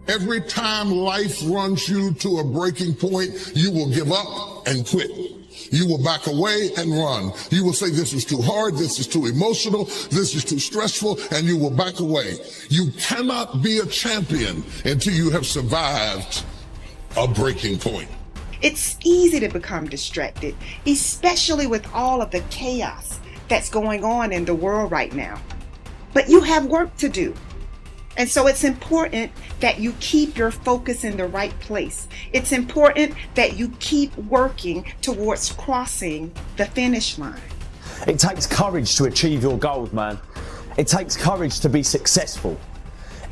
Every time life runs you to a breaking point, you will give up and quit. You will back away and run. You will say, this is too hard, this is too emotional, this is too stressful, and you will back away. You cannot be a champion until you have survived a breaking point. It's easy to become distracted, especially with all of the chaos that's going on in the world right now. But you have work to do. And so it's important that you keep your focus in the right place. It's important that you keep working towards crossing the finish line. It takes courage to achieve your goals, man. It takes courage to be successful.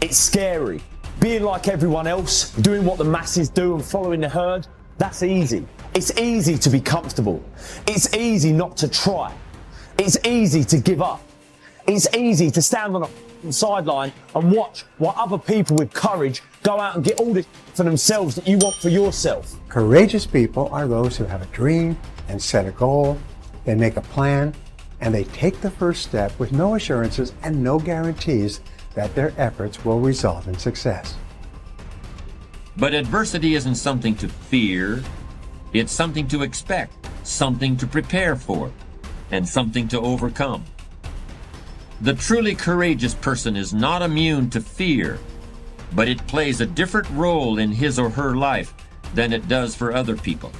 It's scary. Being like everyone else, doing what the masses do and following the herd, that's easy. It's easy to be comfortable. It's easy not to try. It's easy to give up. It's easy to stand on a sideline and watch while other people with courage go out and get all this for themselves that you want for yourself. Courageous people are those who have a dream and set a goal. They make a plan and they take the first step with no assurances and no guarantees that their efforts will result in success. But adversity isn't something to fear. It's something to expect, something to prepare for, and something to overcome. The truly courageous person is not immune to fear, but it plays a different role in his or her life than it does for other people.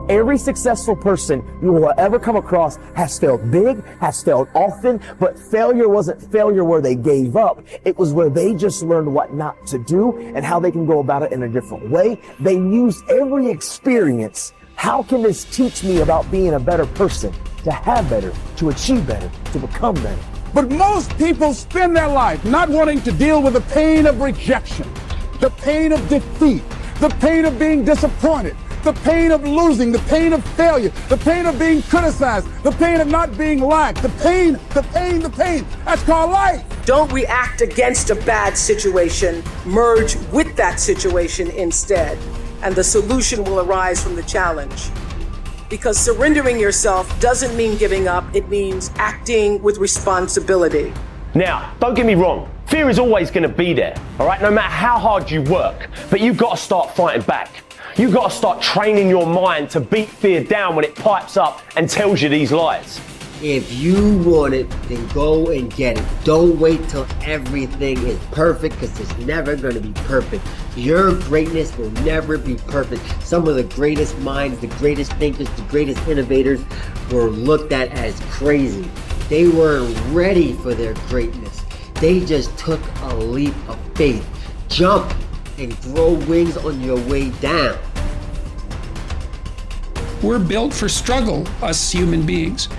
Every successful person you will ever come across has failed big, has failed often, but failure wasn't failure where they gave up. It was where they just learned what not to do and how they can go about it in a different way. They used every experience. How can this teach me about being a better person, to have better, to achieve better, to become better? But most people spend their life not wanting to deal with the pain of rejection, the pain of defeat, the pain of being disappointed, the pain of losing, the pain of failure, the pain of being criticized, the pain of not being liked, the pain. That's called life. Don't react against a bad situation. Merge with that situation instead, and the solution will arise from the challenge. Because surrendering yourself doesn't mean giving up, it means acting with responsibility. Now, don't get me wrong, fear is always going to be there, all right, no matter how hard you work, but you've got to start fighting back. You've got to start training your mind to beat fear down when it pipes up and tells you these lies. If you want it, then go and get it. Don't wait till everything is perfect, because it's never going to be perfect. Your greatness will never be perfect. Some of the greatest minds, the greatest thinkers, the greatest innovators were looked at as crazy. They weren't ready for their greatness. They just took a leap of faith. Jump and grow wings on your way down. We're built for struggle, us human beings.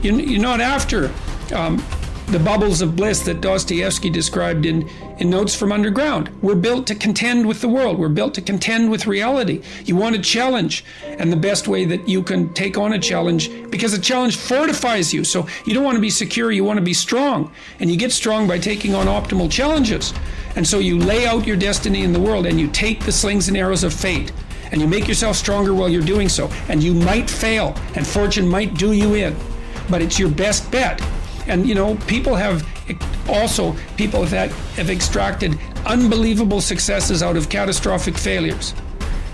You're not after the bubbles of bliss that Dostoevsky described in Notes from Underground. We're built to contend with the world. We're built to contend with reality. You want a challenge, and the best way that you can take on a challenge, because a challenge fortifies you. So you don't want to be secure, you want to be strong. And you get strong by taking on optimal challenges. And so you lay out your destiny in the world, and you take the slings and arrows of fate, and you make yourself stronger while you're doing so. And you might fail, and fortune might do you in, but it's your best bet. And people that have extracted unbelievable successes out of catastrophic failures.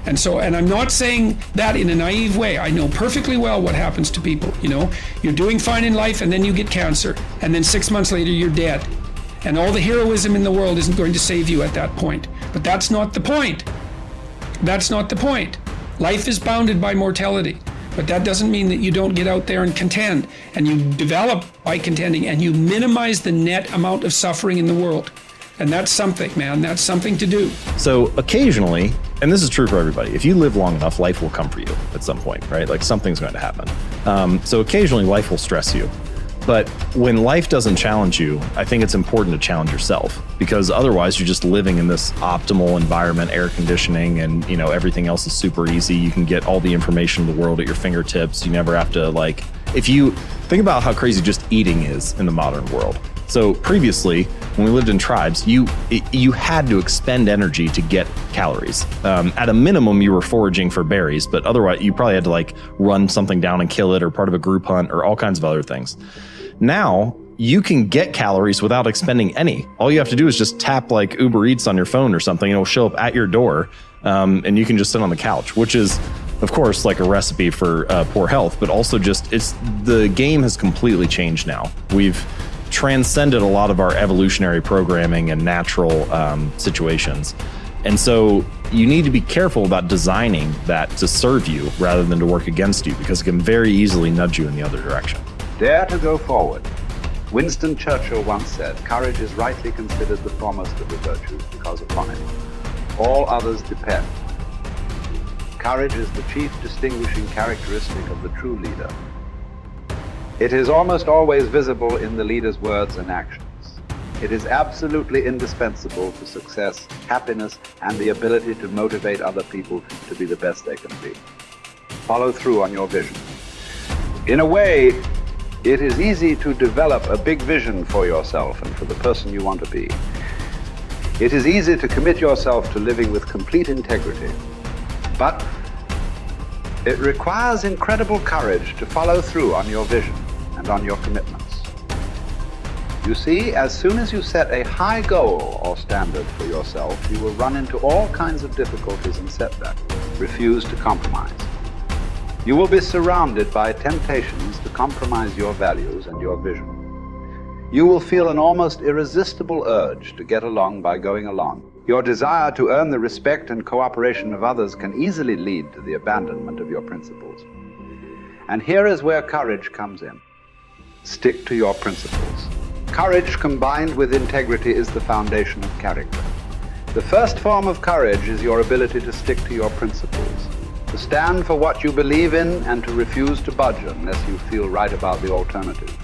And I'm not saying that in a naive way. I know perfectly well what happens to people. You're doing fine in life, and then you get cancer, and then 6 months later you're dead. And all the heroism in the world isn't going to save you at that point. But that's not the point. That's not the point. Life is bounded by mortality. But that doesn't mean that you don't get out there and contend, and you develop by contending, and you minimize the net amount of suffering in the world. And that's something, man. That's something to do. So occasionally, and this is true for everybody, if you live long enough, life will come for you at some point, right? Like something's going to happen. So occasionally life will stress you. But when life doesn't challenge you, I think it's important to challenge yourself, because otherwise you're just living in this optimal environment, air conditioning, and everything else is super easy. You can get all the information in the world at your fingertips. You never have to if you think about how crazy just eating is in the modern world. So previously, when we lived in tribes, you had to expend energy to get calories. At a minimum, you were foraging for berries, but otherwise you probably had to run something down and kill it, or part of a group hunt, or all kinds of other things. Now, you can get calories without expending any. All you have to do is just tap like Uber Eats on your phone or something, and it'll show up at your door, and you can just sit on the couch, which is, of course, like a recipe for poor health, but also just the game has completely changed now. We've transcended a lot of our evolutionary programming and natural situations. And so you need to be careful about designing that to serve you rather than to work against you, because it can very easily nudge you in the other direction. Dare to go forward. Winston Churchill once said, courage is rightly considered the foremost of the virtues because upon it all others depend. Courage is the chief distinguishing characteristic of the true leader. It is almost always visible in the leader's words and actions. It is absolutely indispensable to success, happiness, and the ability to motivate other people to be the best they can be. Follow through on your vision. In a way, it is easy to develop a big vision for yourself and for the person you want to be. It is easy to commit yourself to living with complete integrity. But it requires incredible courage to follow through on your vision and on your commitments. You see, as soon as you set a high goal or standard for yourself, you will run into all kinds of difficulties and setbacks. Refuse to compromise. You will be surrounded by temptations to compromise your values and your vision. You will feel an almost irresistible urge to get along by going along. Your desire to earn the respect and cooperation of others can easily lead to the abandonment of your principles. And here is where courage comes in. Stick to your principles. Courage combined with integrity is the foundation of character. The first form of courage is your ability to stick to your principles, to stand for what you believe in and to refuse to budge unless you feel right about the alternative.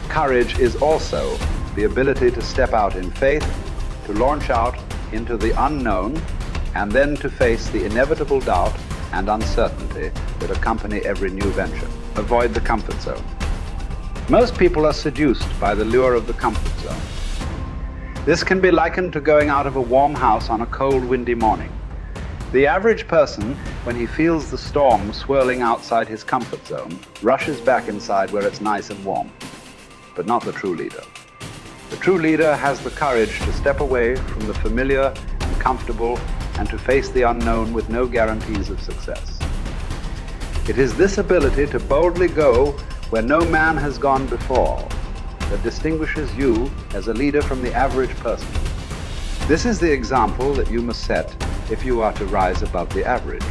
Courage is also the ability to step out in faith, to launch out into the unknown, and then to face the inevitable doubt and uncertainty that accompany every new venture. Avoid the comfort zone. Most people are seduced by the lure of the comfort zone. This can be likened to going out of a warm house on a cold, windy morning. The average person, when he feels the storm swirling outside his comfort zone, rushes back inside where it's nice and warm. But not the true leader. The true leader has the courage to step away from the familiar and comfortable and to face the unknown with no guarantees of success. It is this ability to boldly go where no man has gone before that distinguishes you as a leader from the average person. This is the example that you must set if you are to rise above the average.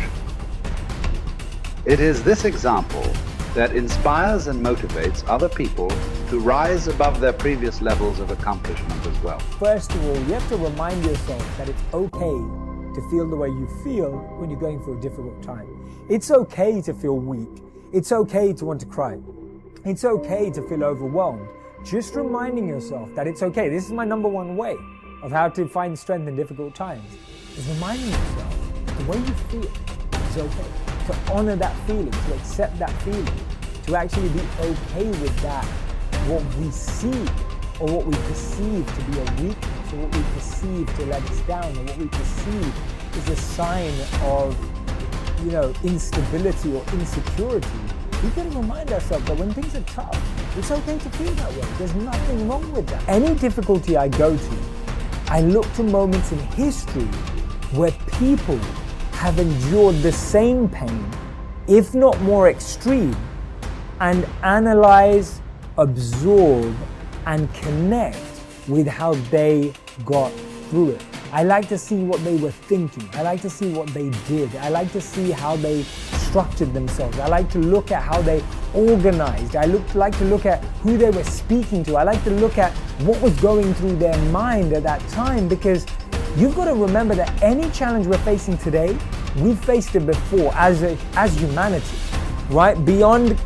It is this example that inspires and motivates other people to rise above their previous levels of accomplishment as well. First of all, you have to remind yourself that it's okay to feel the way you feel when you're going through a difficult time. It's okay to feel weak. It's okay to want to cry. It's okay to feel overwhelmed. Just reminding yourself that it's okay. This is my number one way of how to find strength in difficult times, is reminding yourself the way you feel is okay. To honor that feeling, to accept that feeling, to actually be okay with that, what we see or what we perceive to be a weakness, or what we perceive to let us down, or what we perceive is a sign of, instability or insecurity. We've got to remind ourselves that when things are tough, it's okay to feel that way. There's nothing wrong with that. Any difficulty I go to, I look to moments in history where people have endured the same pain, if not more extreme, and analyze, absorb, and connect with how they got through it. I like to see what they were thinking. I like to see what they did. I like to see how they structured themselves. I like to look at how they organized. I like to look at who they were speaking to. I like to look at what was going through their mind at that time, because you've got to remember that any challenge we're facing today, we've faced it before as humanity, right? Beyond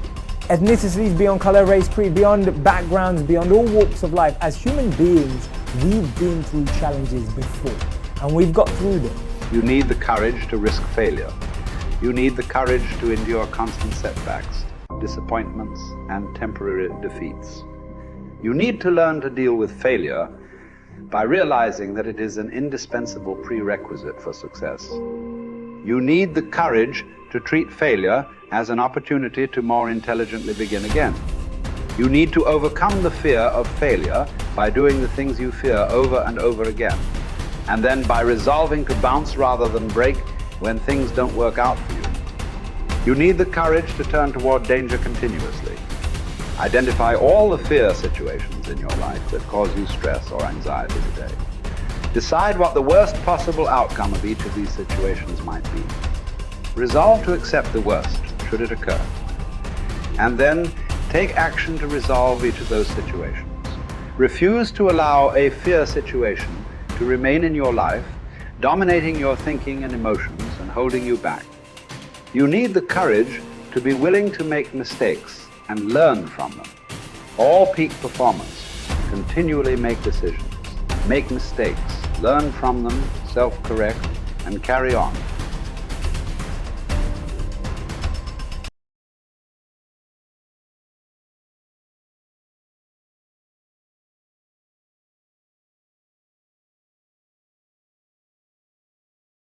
ethnicities, beyond color, race, creed, beyond backgrounds, beyond all walks of life, as human beings, we've been through challenges before, and we've got through them. You need the courage to risk failure. You need the courage to endure constant setbacks, disappointments, and temporary defeats. You need to learn to deal with failure by realizing that it is an indispensable prerequisite for success. You need the courage to treat failure as an opportunity to more intelligently begin again. You need to overcome the fear of failure by doing the things you fear over and over again, and then by resolving to bounce rather than break when things don't work out for you. You need the courage to turn toward danger continuously. Identify all the fear situations in your life that cause you stress or anxiety today. Decide what the worst possible outcome of each of these situations might be. Resolve to accept the worst, should it occur. And then take action to resolve each of those situations. Refuse to allow a fear situation to remain in your life, dominating your thinking and emotions and holding you back. You need the courage to be willing to make mistakes and learn from them. All peak performers continually make decisions, make mistakes, learn from them, self-correct, and carry on.